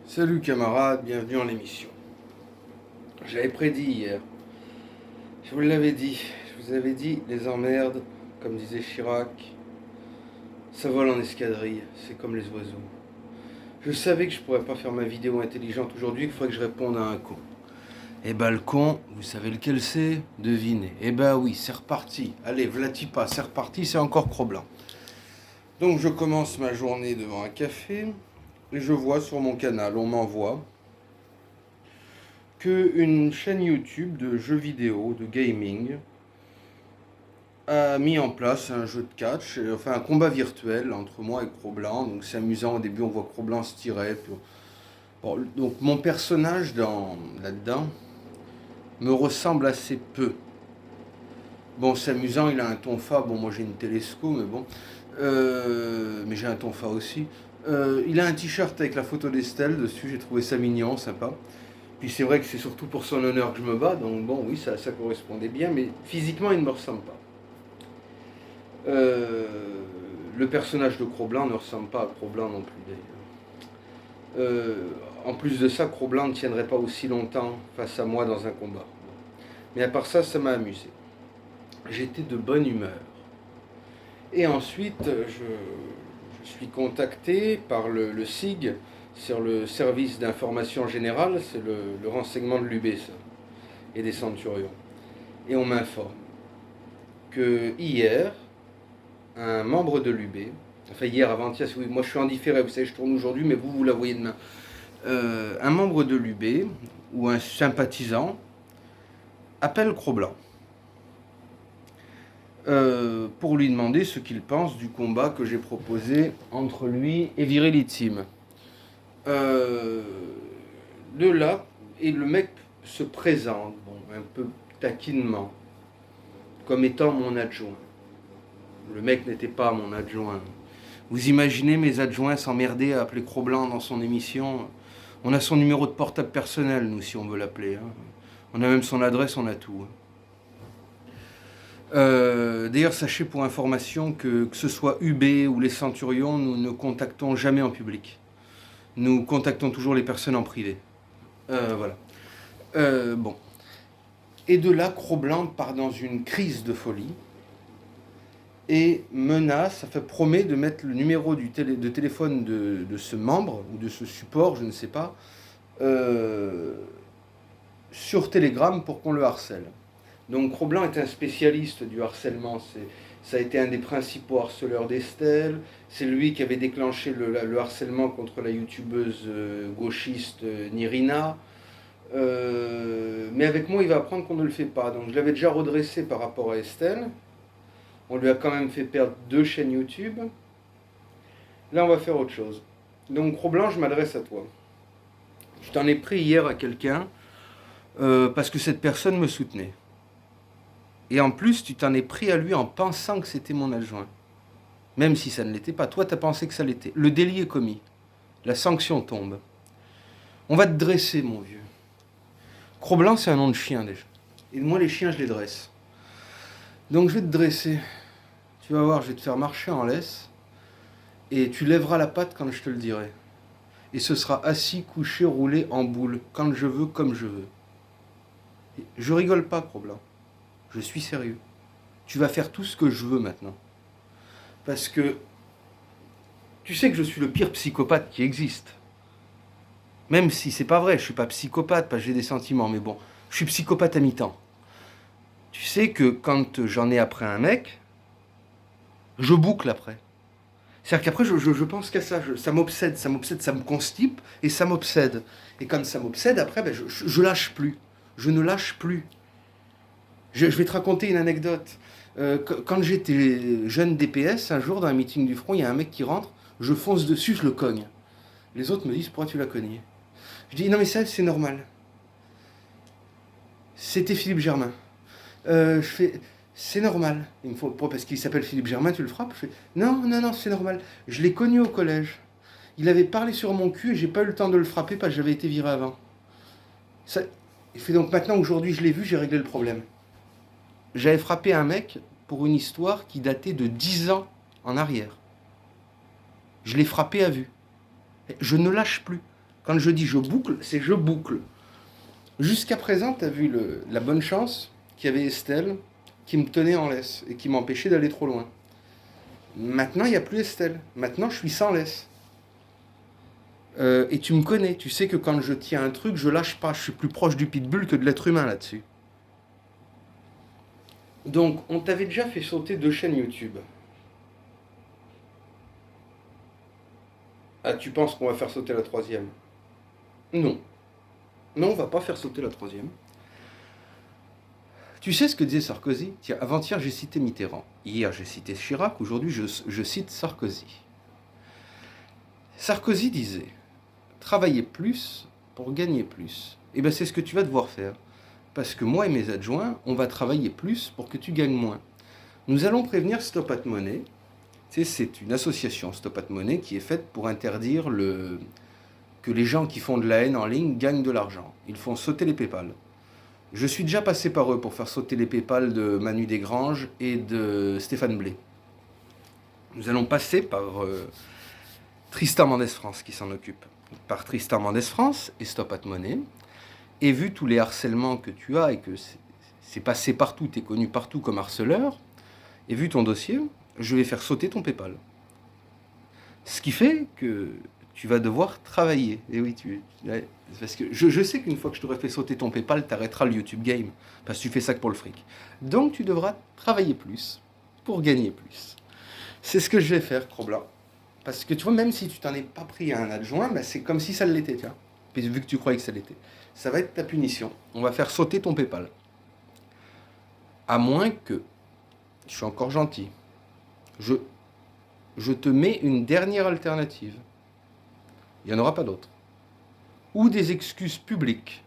Salut camarades, bienvenue en émission. J'avais prédit hier, je vous l'avais dit, je vous avais dit, les emmerdes, comme disait Chirac, ça vole en escadrille, c'est comme les oiseaux. Je savais que je pourrais pas faire ma vidéo intelligente aujourd'hui, qu'il faudrait que je réponde à un con. Et bah le con, vous savez lequel c'est? Devinez. Et bah oui, c'est reparti. Allez, vlati pas, c'est reparti, c'est encore Cro-Blanc. Donc je commence ma journée devant un café, et je vois sur mon canal, on m'envoie qu'une chaîne YouTube de jeux vidéo, de gaming, a mis en place un jeu de catch, enfin un combat virtuel entre moi et Cro-Blanc. Donc c'est amusant, au début on voit Cro-Blanc se tirer. Bon, donc mon personnage là-dedans me ressemble assez peu. Bon, c'est amusant, il a un tonfa, bon moi j'ai une télesco, mais bon. Mais j'ai un tonfa aussi. Il a un t-shirt avec la photo d'Estelle dessus, j'ai trouvé ça mignon, sympa. Puis c'est vrai que c'est surtout pour son honneur que je me bats, donc bon, oui, ça correspondait bien, mais physiquement, il ne me ressemble pas. Le personnage de Cro-Blanc ne ressemble pas à Cro-Blanc non plus, d'ailleurs. En plus de ça, Cro-Blanc ne tiendrait pas aussi longtemps face à moi dans un combat. Mais à part ça, ça m'a amusé. J'étais de bonne humeur. Et ensuite, je suis contacté par le SIG, sur le service d'information générale, c'est le renseignement de l'UB, ça, et des Centurions. Et on m'informe que hier, un membre de l'UB, enfin hier, avant-hier, oui, moi je suis en différé, vous savez, je tourne aujourd'hui, mais vous la voyez demain. Un membre de l'UB, ou un sympathisant, appelle Cro-Blanc pour lui demander ce qu'il pense du combat que j'ai proposé entre lui et Virility. De là, et le mec se présente, bon, un peu taquinement, comme étant mon adjoint. Le mec n'était pas mon adjoint. Vous imaginez mes adjoints s'emmerder à appeler Cro-Blanc dans son émission? On a son numéro de portable personnel, nous, si on veut l'appeler. Hein. On a même son adresse, on a tout. D'ailleurs, sachez pour information que ce soit UB ou les Centurions, nous ne contactons jamais en public. Nous contactons toujours les personnes en privé. Voilà. Bon. Et de là, Cro-Blanc part dans une crise de folie et menace, enfin promet de mettre le numéro de téléphone de ce membre ou de ce support, je ne sais pas, sur Telegram pour qu'on le harcèle. Donc Cro-Blanc est un spécialiste du harcèlement. Ça a été un des principaux harceleurs d'Estelle. C'est lui qui avait déclenché le harcèlement contre la youtubeuse gauchiste Nirina. Mais avec moi, il va apprendre qu'on ne le fait pas. Donc je l'avais déjà redressé par rapport à Estelle. On lui a quand même fait perdre 2 chaînes YouTube. Là, on va faire autre chose. Donc Cro-Blanc, je m'adresse à toi. Je t'en ai pris hier à quelqu'un parce que cette personne me soutenait. Et en plus, tu t'en es pris à lui en pensant que c'était mon adjoint. Même si ça ne l'était pas. Toi, tu as pensé que ça l'était. Le délit est commis. La sanction tombe. On va te dresser, mon vieux. Cro-Blanc, c'est un nom de chien, déjà. Et moi, les chiens, je les dresse. Donc, je vais te dresser. Tu vas voir, je vais te faire marcher en laisse. Et tu lèveras la patte quand je te le dirai. Et ce sera assis, couché, roulé en boule. Quand je veux, comme je veux. Je rigole pas, Cro-Blanc. Je suis sérieux. Tu vas faire tout ce que je veux maintenant. Parce que tu sais que je suis le pire psychopathe qui existe. Même si c'est pas vrai, je suis pas psychopathe, parce que j'ai des sentiments, mais bon, je suis psychopathe à mi-temps. Tu sais que quand j'en ai après un mec, je boucle après. C'est-à-dire qu'après, je pense qu'à ça, ça m'obsède, ça me constipe et ça m'obsède. Et quand ça m'obsède, après, ben, je lâche plus. Je ne lâche plus. Je vais te raconter une anecdote. Quand j'étais jeune DPS, un jour, dans un meeting du front, il y a un mec qui rentre, je fonce dessus, je le cogne. Les autres me disent, pourquoi tu l'as cogné? Je dis, non mais ça, c'est normal. C'était Philippe Germain. Je fais, c'est normal. Il me faut, parce qu'il s'appelle Philippe Germain, tu le frappes? Je fais, non, non, non, c'est normal. Je l'ai connu au collège. Il avait parlé sur mon cul et j'ai pas eu le temps de le frapper parce que j'avais été viré avant. Ça, il fait donc maintenant, aujourd'hui, je l'ai vu, j'ai réglé le problème. J'avais frappé un mec pour une histoire qui datait de 10 ans en arrière. Je l'ai frappé à vue. Je ne lâche plus. Quand je dis je boucle, c'est je boucle. Jusqu'à présent, tu as vu la bonne chance qu'il y avait Estelle qui me tenait en laisse et qui m'empêchait d'aller trop loin. Maintenant, il n'y a plus Estelle. Maintenant, je suis sans laisse. Et tu me connais. Tu sais que quand je tiens un truc, je lâche pas. Je suis plus proche du pitbull que de l'être humain là-dessus. Donc, on t'avait déjà fait sauter 2 chaînes YouTube. Ah, tu penses qu'on va faire sauter la 3e? Non. Non, on va pas faire sauter la 3e. Tu sais ce que disait Sarkozy? Tiens, avant-hier, j'ai cité Mitterrand. Hier, j'ai cité Chirac. Aujourd'hui, je cite Sarkozy. Sarkozy disait « Travailler plus pour gagner plus ». Eh bien, c'est ce que tu vas devoir faire. Parce que moi et mes adjoints, on va travailler plus pour que tu gagnes moins. Nous allons prévenir Stop at Money. Tu sais, c'est une association, Stop at Money, qui est faite pour interdire que les gens qui font de la haine en ligne gagnent de l'argent. Ils font sauter les PayPal. Je suis déjà passé par eux pour faire sauter les PayPal de Manu Desgranges et de Stéphane Blé. Nous allons passer par Tristan Mendès France qui s'en occupe. Par Tristan Mendès France et Stop at Money. Et vu tous les harcèlements que tu as et que c'est passé partout, tu es connu partout comme harceleur, et vu ton dossier, je vais faire sauter ton PayPal. Ce qui fait que tu vas devoir travailler. Et oui, parce que je sais qu'une fois que je t'aurai fait sauter ton PayPal, tu arrêteras le YouTube Game, parce que tu fais ça que pour le fric. Donc tu devras travailler plus pour gagner plus. C'est ce que je vais faire, Cro-Blanc. Parce que tu vois, même si tu t'en es pas pris à un adjoint, bah, c'est comme si ça l'était, tiens. Puis vu que tu croyais que ça l'était. Ça va être ta punition. On va faire sauter ton PayPal. À moins que, je suis encore gentil, je te mets une dernière alternative. Il n'y en aura pas d'autre. Ou des excuses publiques.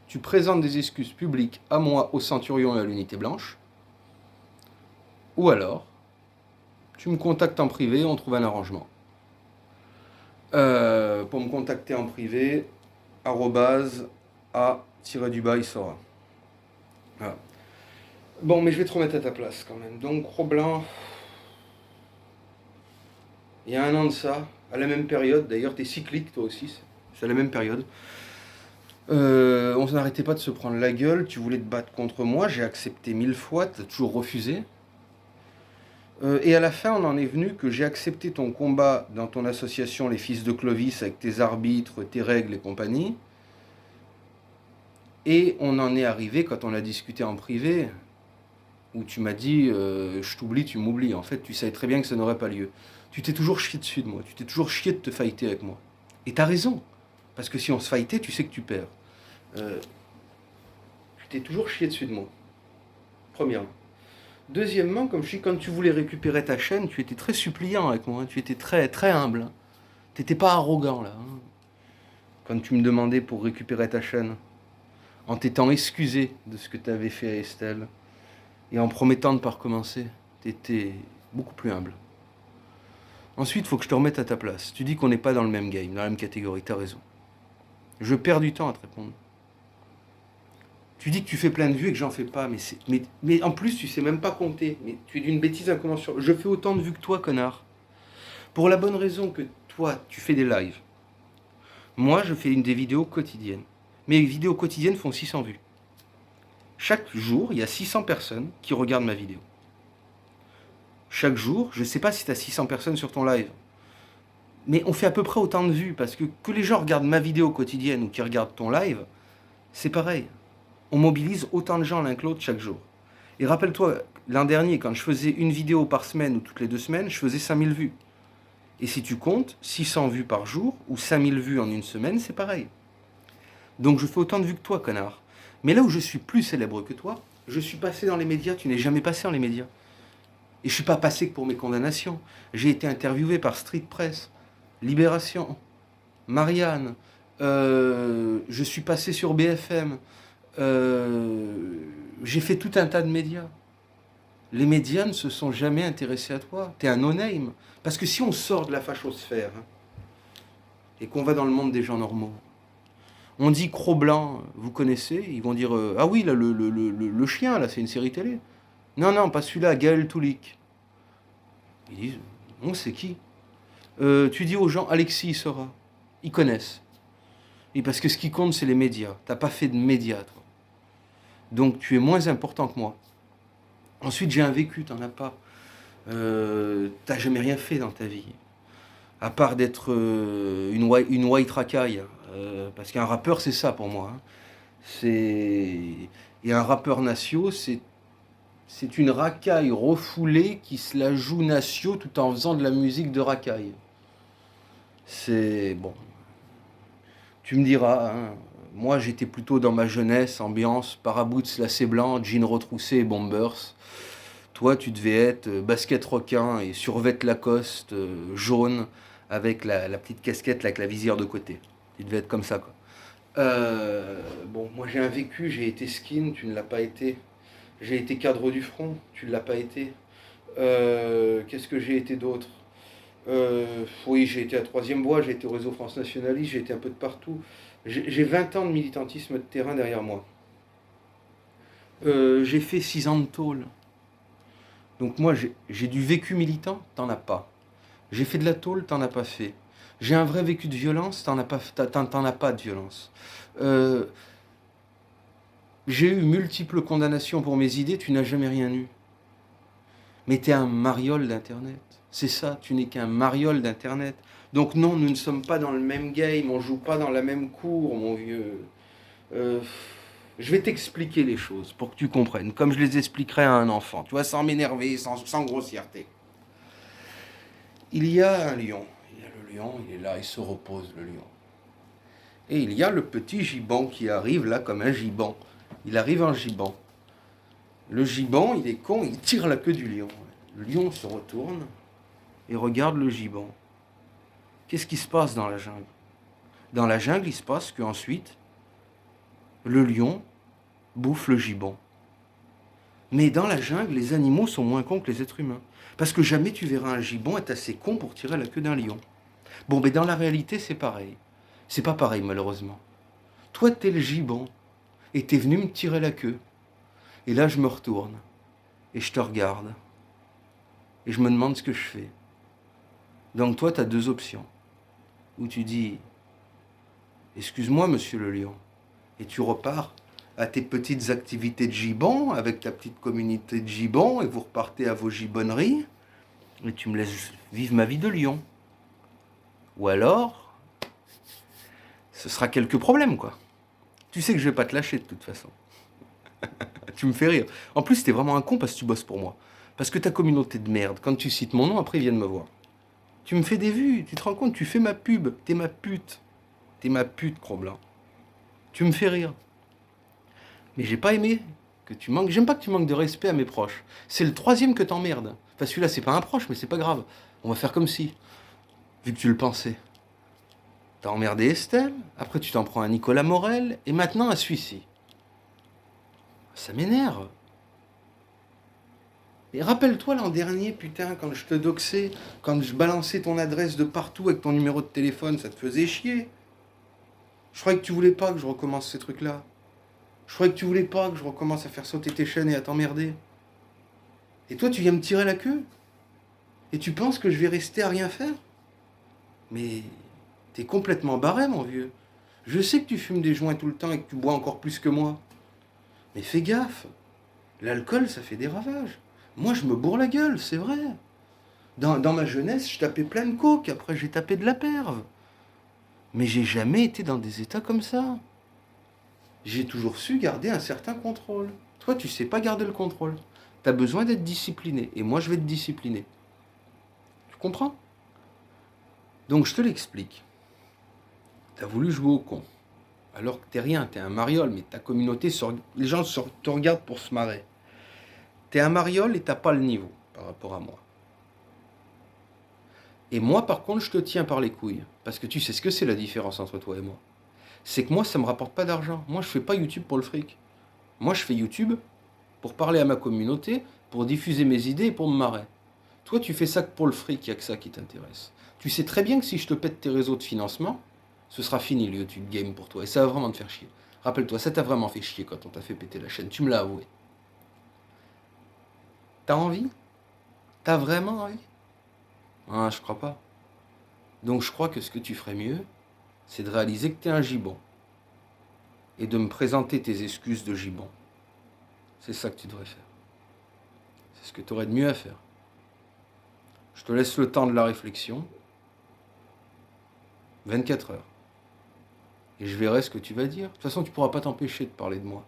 Tu présentes des excuses publiques à moi, au Centurion et à l'Unité Blanche. Ou alors, tu me contactes en privé, on trouve un arrangement. Pour me contacter en privé, @a-du-bas, il saura. Voilà. Bon, mais je vais te remettre à ta place quand même. Donc, Cro-Blanc, il y a 1 an de ça, à la même période, d'ailleurs, t'es cyclique toi aussi, c'est à la même période. On n'arrêtait pas de se prendre la gueule, tu voulais te battre contre moi, j'ai accepté 1000 fois, t'as toujours refusé. Et à la fin, on en est venu que j'ai accepté ton combat dans ton association Les Fils de Clovis avec tes arbitres, tes règles et compagnie. Et on en est arrivé, quand on a discuté en privé, où tu m'as dit je t'oublie, tu m'oublies. En fait, tu savais très bien que ça n'aurait pas lieu. Tu t'es toujours chié dessus de moi, tu t'es toujours chié de te fighter avec moi. Et t'as raison, parce que si on se fightait, tu sais que tu perds. Tu t'es toujours chié dessus de moi, premièrement. Deuxièmement, comme je dis, quand tu voulais récupérer ta chaîne, tu étais très suppliant avec moi, hein. Tu étais très, très humble. Hein. Tu n'étais pas arrogant, là. Hein. Quand tu me demandais pour récupérer ta chaîne, en t'étant excusé de ce que tu avais fait à Estelle, et en promettant de ne pas recommencer, tu étais beaucoup plus humble. Ensuite, il faut que je te remette à ta place. Tu dis qu'on n'est pas dans le même game, dans la même catégorie, tu as raison. Je perds du temps à te répondre. Tu dis que tu fais plein de vues et que j'en fais pas, mais en plus tu sais même pas compter. Mais tu es d'une bêtise incommensurable. Je fais autant de vues que toi, connard. Pour la bonne raison que toi, tu fais des lives. Moi, je fais des vidéos quotidiennes. Mes vidéos quotidiennes font 600 vues. Chaque jour, il y a 600 personnes qui regardent ma vidéo. Chaque jour, je ne sais pas si tu as 600 personnes sur ton live. Mais on fait à peu près autant de vues, parce que les gens regardent ma vidéo quotidienne ou qu'ils regardent ton live, c'est pareil. On mobilise autant de gens l'un que l'autre chaque jour. Et rappelle-toi, l'an dernier, quand je faisais une vidéo par semaine ou toutes les 2 semaines, je faisais 5000 vues. Et si tu comptes, 600 vues par jour ou 5000 vues en une semaine, c'est pareil. Donc je fais autant de vues que toi, connard. Mais là où je suis plus célèbre que toi, je suis passé dans les médias, tu n'es jamais passé dans les médias. Et je ne suis pas passé que pour mes condamnations. J'ai été interviewé par Street Press, Libération, Marianne, je suis passé sur BFM, j'ai fait tout un tas de médias. Les médias ne se sont jamais intéressés à toi. T'es un no-name. Parce que si on sort de la fachosphère hein, et qu'on va dans le monde des gens normaux, on dit Cro-Blanc, vous connaissez? Ils vont dire ah oui, là, le chien, là, c'est une série télé. Non, non, pas celui-là, Gaël Toulic. Ils disent on sait qui? Tu dis aux gens Alexis, il saura. Ils connaissent. Et parce que ce qui compte, c'est les médias. T'as pas fait de médias, toi. Donc tu es moins important que moi. Ensuite, j'ai un vécu, t'en as pas. T'as jamais rien fait dans ta vie. À part d'être une white racaille. Parce qu'un rappeur, c'est ça pour moi. Hein. C'est... Et un rappeur natio, c'est une racaille refoulée qui se la joue natio tout en faisant de la musique de racaille. C'est... Bon, tu me diras, hein, moi j'étais plutôt dans ma jeunesse, ambiance, paraboots lacets blancs, jeans retroussés et bombers. Toi, tu devais être basket requin et survêt Lacoste jaune avec la petite casquette là, avec la visière de côté. Tu devais être comme ça, quoi. Bon, moi j'ai un vécu, j'ai été skin, tu ne l'as pas été. J'ai été cadre du front, tu ne l'as pas été. Qu'est-ce que j'ai été d'autre? Oui, j'ai été à Troisième Bois, j'ai été au réseau France Nationaliste, j'ai été un peu de partout. J'ai 20 ans de militantisme de terrain derrière moi. J'ai fait 6 ans de tôle. Donc moi, j'ai du vécu militant, t'en as pas. J'ai fait de la tôle, t'en as pas fait. J'ai un vrai vécu de violence, t'en as pas de violence. Euh, j'ai eu multiples condamnations pour mes idées, tu n'as jamais rien eu. Mais t'es un mariole d'Internet. C'est ça, tu n'es qu'un mariole d'Internet. Donc non, nous ne sommes pas dans le même game, on joue pas dans la même cour, mon vieux. Euh, je vais t'expliquer les choses pour que tu comprennes, comme je les expliquerais à un enfant, tu vois, sans m'énerver, sans grossièreté. Il y a un lion. Il y a le lion, il est là, il se repose, le lion. Et il y a le petit gibbon qui arrive là comme un gibbon. Il arrive en gibbon. Le gibbon, il est con, il tire la queue du lion. Le lion se retourne et regarde le gibbon. Qu'est-ce qui se passe dans la jungle? Dans la jungle, il se passe qu'ensuite, le lion bouffe le gibbon. Mais dans la jungle, les animaux sont moins cons que les êtres humains. Parce que jamais tu verras un gibbon être assez con pour tirer la queue d'un lion. Bon, mais dans la réalité, c'est pareil. C'est pas pareil, malheureusement. Toi, t'es le gibbon, et t'es venu me tirer la queue. Et là, je me retourne, et je te regarde, et je me demande ce que je fais. Donc toi, t'as deux options. Où tu dis, excuse-moi, monsieur le lion, et tu repars à tes petites activités de gibbon, avec ta petite communauté de gibbon, et vous repartez à vos gibbonneries, et tu me laisses vivre ma vie de lion. Ou alors, ce sera quelques problèmes, quoi. Tu sais que je vais pas te lâcher de toute façon. Tu me fais rire. En plus, t'es vraiment un con parce que tu bosses pour moi. Parce que ta communauté de merde, quand tu cites mon nom, après ils viennent me voir. Tu me fais des vues, tu te rends compte, tu fais ma pub, t'es ma pute. T'es ma pute, Cro-Blanc. Tu me fais rire. Mais j'ai pas aimé que tu manques. J'aime pas que tu manques de respect à mes proches. C'est le troisième que t'emmerdes. Enfin, celui-là, c'est pas un proche, mais c'est pas grave. On va faire comme si, vu que tu le pensais. T'as emmerdé Estelle, après tu t'en prends à Nicolas Morel, et maintenant à celui-ci. Ça m'énerve. Et rappelle-toi l'an dernier, putain, quand je te doxais, quand je balançais ton adresse de partout avec ton numéro de téléphone, ça te faisait chier. Je croyais que tu voulais pas que je recommence ces trucs-là. Je croyais que tu voulais pas que je recommence à faire sauter tes chaînes et à t'emmerder. Et toi, tu viens me tirer la queue? Et tu penses que je vais rester à rien faire? Mais t'es complètement barré, mon vieux. Je sais que tu fumes des joints tout le temps et que tu bois encore plus que moi. Mais fais gaffe. L'alcool, ça fait des ravages. Moi, je me bourre la gueule, c'est vrai. Dans ma jeunesse, je tapais plein de coke, après j'ai tapé de la perve. Mais j'ai jamais été dans des états comme ça. J'ai toujours su garder un certain contrôle. Toi, tu sais pas garder le contrôle. T'as besoin d'être discipliné. Et moi, je vais te discipliner. Tu comprends? Donc, je te l'explique. T'as voulu jouer au con. Alors que t'es rien, t'es un mariole, mais ta communauté, les gens te regardent pour se marrer. T'es un mariole et t'as pas le niveau par rapport à moi. Et moi, par contre, je te tiens par les couilles. Parce que tu sais ce que c'est la différence entre toi et moi. C'est que moi, ça me rapporte pas d'argent. Moi, je fais pas YouTube pour le fric. Moi, je fais YouTube pour parler à ma communauté, pour diffuser mes idées et pour me marrer. Toi, tu fais ça que pour le fric, il n'y a que ça qui t'intéresse. Tu sais très bien que si je te pète tes réseaux de financement, ce sera fini le YouTube game pour toi. Et ça va vraiment te faire chier. Rappelle-toi, ça t'a vraiment fait chier quand on t'a fait péter la chaîne. Tu me l'as avoué. T'as envie? T'as vraiment envie? Ah, je crois pas. Donc je crois que ce que tu ferais mieux, c'est de réaliser que tu es un gibon. Et de me présenter tes excuses de gibon. C'est ça que tu devrais faire. C'est ce que tu aurais de mieux à faire. Je te laisse le temps de la réflexion. 24 heures. Et je verrai ce que tu vas dire. De toute façon, tu ne pourras pas t'empêcher de parler de moi.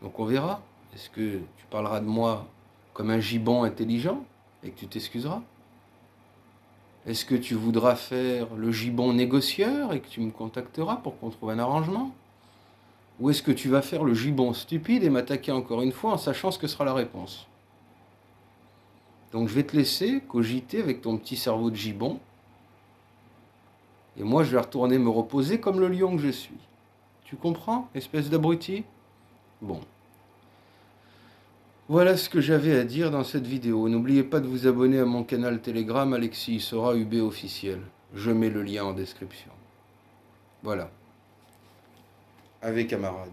Donc on verra. Est-ce que tu parleras de moi comme un gibon intelligent et que tu t'excuseras? Est-ce que tu voudras faire le gibon négocieur et que tu me contacteras pour qu'on trouve un arrangement? Ou est-ce que tu vas faire le gibon stupide et m'attaquer encore une fois en sachant ce que sera la réponse? Donc je vais te laisser cogiter avec ton petit cerveau de gibon. Et moi je vais retourner me reposer comme le lion que je suis. Tu comprends, espèce d'abruti? Bon. Voilà ce que j'avais à dire dans cette vidéo. N'oubliez pas de vous abonner à mon canal Telegram Alexis Sora UB officiel. Je mets le lien en description. Voilà. Avec camarades.